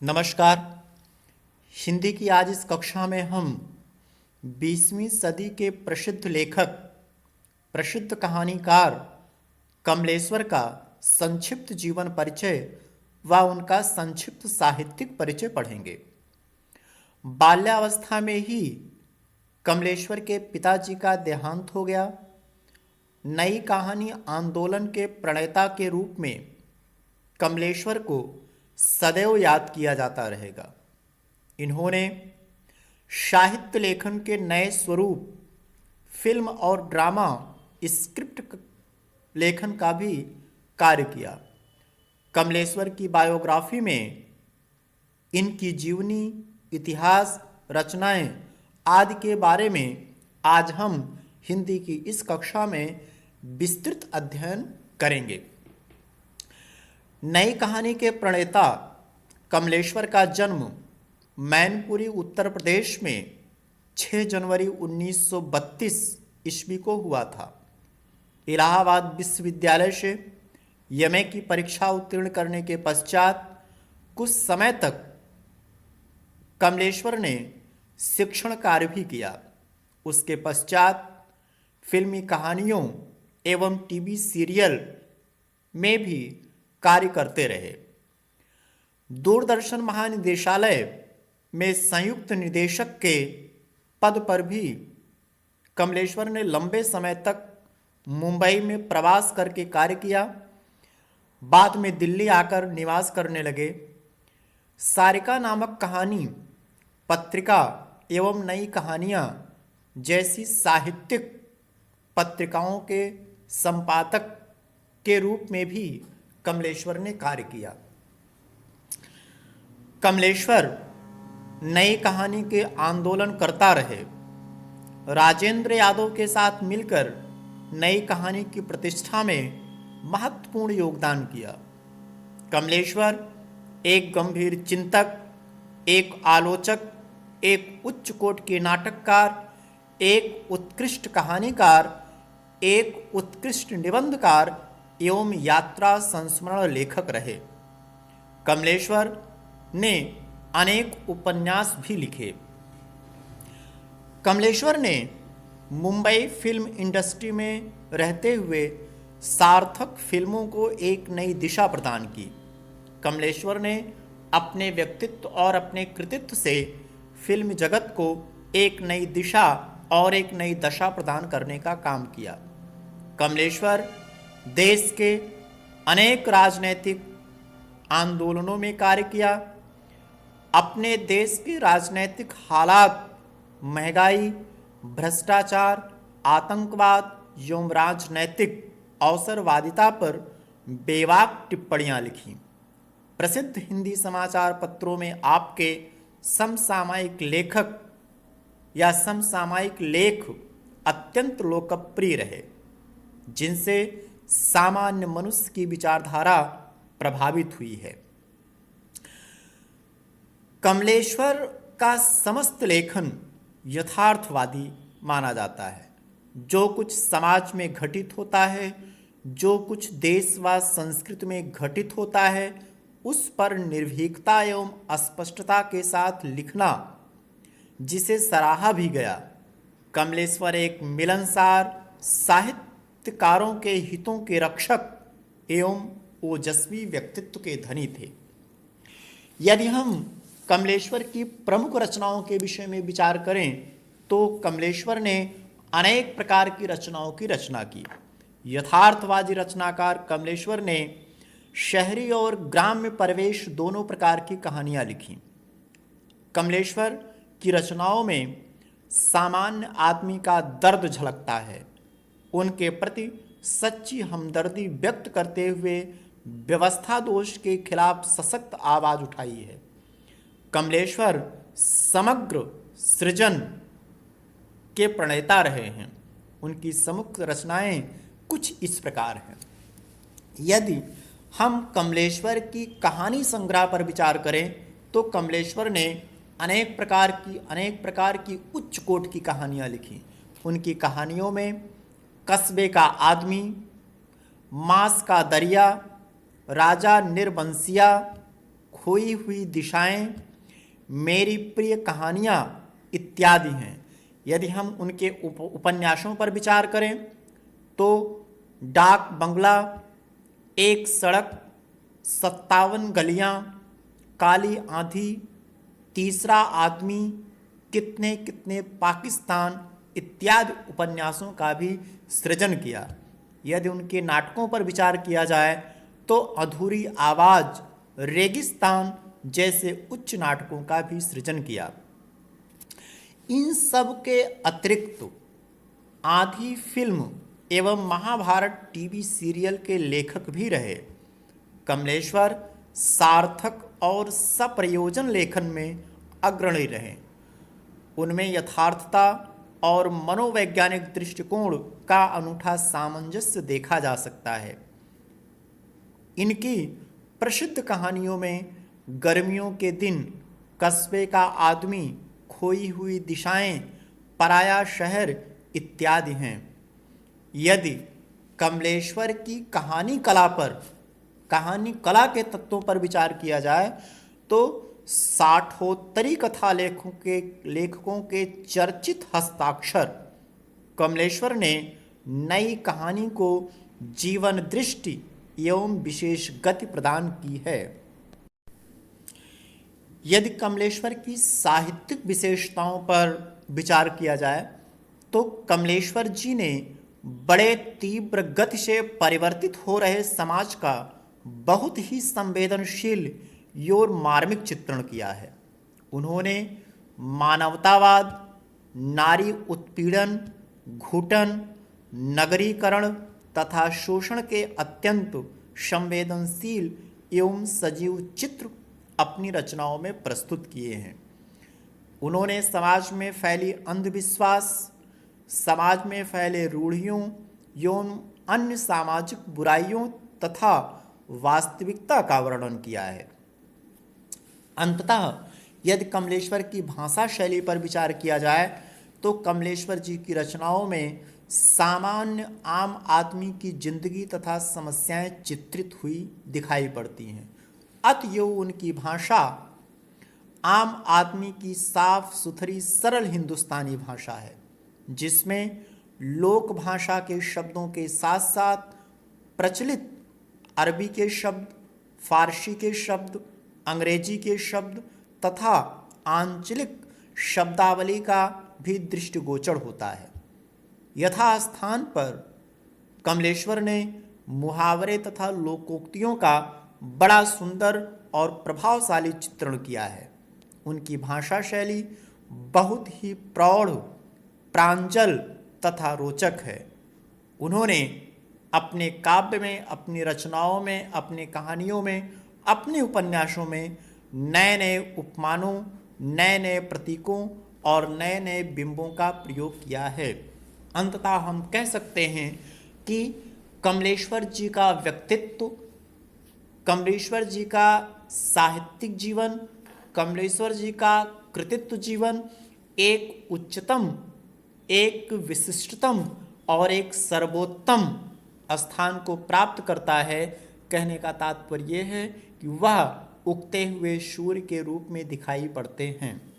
नमस्कार। हिंदी की आज इस कक्षा में हम 20वीं सदी के प्रसिद्ध लेखक, प्रसिद्ध कहानीकार कमलेश्वर का संक्षिप्त जीवन परिचय व उनका संक्षिप्त साहित्यिक परिचय पढ़ेंगे। बाल्यावस्था में ही कमलेश्वर के पिताजी का देहांत हो गया। नई कहानी आंदोलन के प्रणेता के रूप में कमलेश्वर को सदैव याद किया जाता रहेगा। इन्होंने साहित्य लेखन के नए स्वरूप, फिल्म और ड्रामा स्क्रिप्ट लेखन का भी कार्य किया। कमलेश्वर की बायोग्राफी में इनकी जीवनी, इतिहास, रचनाएं आदि के बारे में आज हम हिंदी की इस कक्षा में विस्तृत अध्ययन करेंगे। नई कहानी के प्रणेता कमलेश्वर का जन्म मैनपुरी, उत्तर प्रदेश में 6 जनवरी 1932 ईस्वी को हुआ था। इलाहाबाद विश्वविद्यालय से एमए की परीक्षा उत्तीर्ण करने के पश्चात कुछ समय तक कमलेश्वर ने शिक्षण कार्य भी किया। उसके पश्चात फिल्मी कहानियों एवं टीवी सीरियल में भी कार्य करते रहे। दूरदर्शन महानिदेशालय में संयुक्त निदेशक के पद पर भी कमलेश्वर ने लंबे समय तक मुंबई में प्रवास करके कार्य किया। बाद में दिल्ली आकर निवास करने लगे। सारिका नामक कहानी पत्रिका एवं नई कहानियां जैसी साहित्यिक पत्रिकाओं के संपादक के रूप में भी कमलेश्वर ने कार्य किया। कमलेश्वर नई कहानी के आंदोलन करता रहे। राजेंद्र यादव के साथ मिलकर नई कहानी की प्रतिष्ठा में महत्वपूर्ण योगदान किया। कमलेश्वर एक गंभीर चिंतक, एक आलोचक, एक उच्च कोटि के नाटककार, एक उत्कृष्ट कहानीकार, एक उत्कृष्ट निबंधकार एवं यात्रा संस्मरण लेखक रहे। कमलेश्वर ने अनेक उपन्यास भी लिखे। कमलेश्वर ने मुंबई फिल्म इंडस्ट्री में रहते हुए सार्थक फिल्मों को एक नई दिशा प्रदान की। कमलेश्वर ने अपने व्यक्तित्व और अपने कृतित्व से फिल्म जगत को एक नई दिशा और एक नई दशा प्रदान करने का काम किया। कमलेश्वर देश के अनेक राजनैतिक आंदोलनों में कार्य किया। अपने देश के राजनैतिक हालात, महंगाई, भ्रष्टाचार, आतंकवाद एवं राजनैतिक अवसरवादिता पर बेबाक टिप्पणियां लिखीं। प्रसिद्ध हिंदी समाचार पत्रों में आपके समसामयिक लेखक या समसामयिक लेख अत्यंत लोकप्रिय रहे, जिनसे सामान्य मनुष्य की विचारधारा प्रभावित हुई है। कमलेश्वर का समस्त लेखन यथार्थवादी माना जाता है। जो कुछ समाज में घटित होता है, जो कुछ देश व संस्कृति में घटित होता है, उस पर निर्भीकता एवं स्पष्टता के साथ लिखना, जिसे सराहा भी गया। कमलेश्वर एक मिलनसार, साहित्यकारों के हितों के रक्षक एवं ओजस्वी व्यक्तित्व के धनी थे। यदि हम कमलेश्वर की प्रमुख रचनाओं के विषय में विचार करें तो कमलेश्वर ने अनेक प्रकार की रचनाओं की रचना की। यथार्थवादी रचनाकार कमलेश्वर ने शहरी और ग्राम्य परिवेश दोनों प्रकार की कहानियां लिखी। कमलेश्वर की रचनाओं में सामान्य आदमी का दर्द झलकता है। उनके प्रति सच्ची हमदर्दी व्यक्त करते हुए व्यवस्था दोष के खिलाफ सशक्त आवाज उठाई है। कमलेश्वर समग्र सृजन के प्रणेता रहे हैं। उनकी प्रमुख रचनाएं कुछ इस प्रकार हैं। यदि हम कमलेश्वर की कहानी संग्रह पर विचार करें तो कमलेश्वर ने अनेक प्रकार की उच्च कोटि की कहानियां लिखी। उनकी कहानियों में कस्बे का आदमी, मांस का दरिया, राजा निर्बंसिया, खोई हुई दिशाएं, मेरी प्रिय कहानियाँ इत्यादि हैं। यदि हम उनके उपन्यासों पर विचार करें तो डाक बंगला, एक सड़क, 57 गलियाँ, काली आंधी, तीसरा आदमी, कितने कितने पाकिस्तान इत्यादि उपन्यासों का भी सृजन किया। यदि उनके नाटकों पर विचार किया जाए तो अधूरी आवाज़, रेगिस्तान जैसे उच्च नाटकों का भी सृजन किया। इन सब के अतिरिक्त आधी फिल्म एवं महाभारत टीवी सीरियल के लेखक भी रहे। कमलेश्वर सार्थक और सप्रयोजन लेखन में अग्रणी रहे। उनमें यथार्थता और मनोवैज्ञानिक दृष्टिकोण का अनूठा सामंजस्य देखा जा सकता है। इनकी प्रसिद्ध कहानियों में गर्मियों के दिन, कस्बे का आदमी, खोई हुई दिशाएं, पराया शहर इत्यादि हैं। यदि कमलेश्वर की कहानी कला के तत्वों पर विचार किया जाए तो साठोत्तरी कथा लेखकों के चर्चित हस्ताक्षर कमलेश्वर ने नई कहानी को जीवन दृष्टि एवं विशेष गति प्रदान की है। यदि कमलेश्वर की साहित्यिक विशेषताओं पर विचार किया जाए तो कमलेश्वर जी ने बड़े तीव्र गति से परिवर्तित हो रहे समाज का बहुत ही संवेदनशील और मार्मिक चित्रण किया है। उन्होंने मानवतावाद, नारी उत्पीड़न, घुटन, नगरीकरण तथा शोषण के अत्यंत संवेदनशील एवं सजीव चित्र अपनी रचनाओं में प्रस्तुत किए हैं। उन्होंने समाज में फैली अंधविश्वास, समाज में फैले रूढ़ियों एवं अन्य सामाजिक बुराइयों तथा वास्तविकता का वर्णन किया है। अंततः यदि कमलेश्वर की भाषा शैली पर विचार किया जाए तो कमलेश्वर जी की रचनाओं में सामान्य आम आदमी की जिंदगी तथा समस्याएं चित्रित हुई दिखाई पड़ती हैं। अतएव उनकी भाषा आम आदमी की साफ सुथरी सरल हिंदुस्तानी भाषा है, जिसमें लोक भाषा के शब्दों के साथ साथ प्रचलित अरबी के शब्द, फारसी के शब्द, अंग्रेजी के शब्द तथा आंचलिक शब्दावली का भी दृष्टिगोचर होता है। यथास्थान पर कमलेश्वर ने मुहावरे तथा लोकोक्तियों का बड़ा सुंदर और प्रभावशाली चित्रण किया है। उनकी भाषा शैली बहुत ही प्रौढ़, प्रांजल तथा रोचक है। उन्होंने अपने काव्य में, अपनी रचनाओं में, अपनी कहानियों में, अपने उपन्यासों में नए नए उपमानों, नए नए प्रतीकों और नए नए बिंबों का प्रयोग किया है। अंततः हम कह सकते हैं कि कमलेश्वर जी का व्यक्तित्व, कमलेश्वर जी का साहित्यिक जीवन, कमलेश्वर जी का कृतित्व जीवन एक उच्चतम, एक विशिष्टतम और एक सर्वोत्तम स्थान को प्राप्त करता है। कहने का तात्पर्य यह है कि वह उगते हुए सूर्य के रूप में दिखाई पड़ते हैं।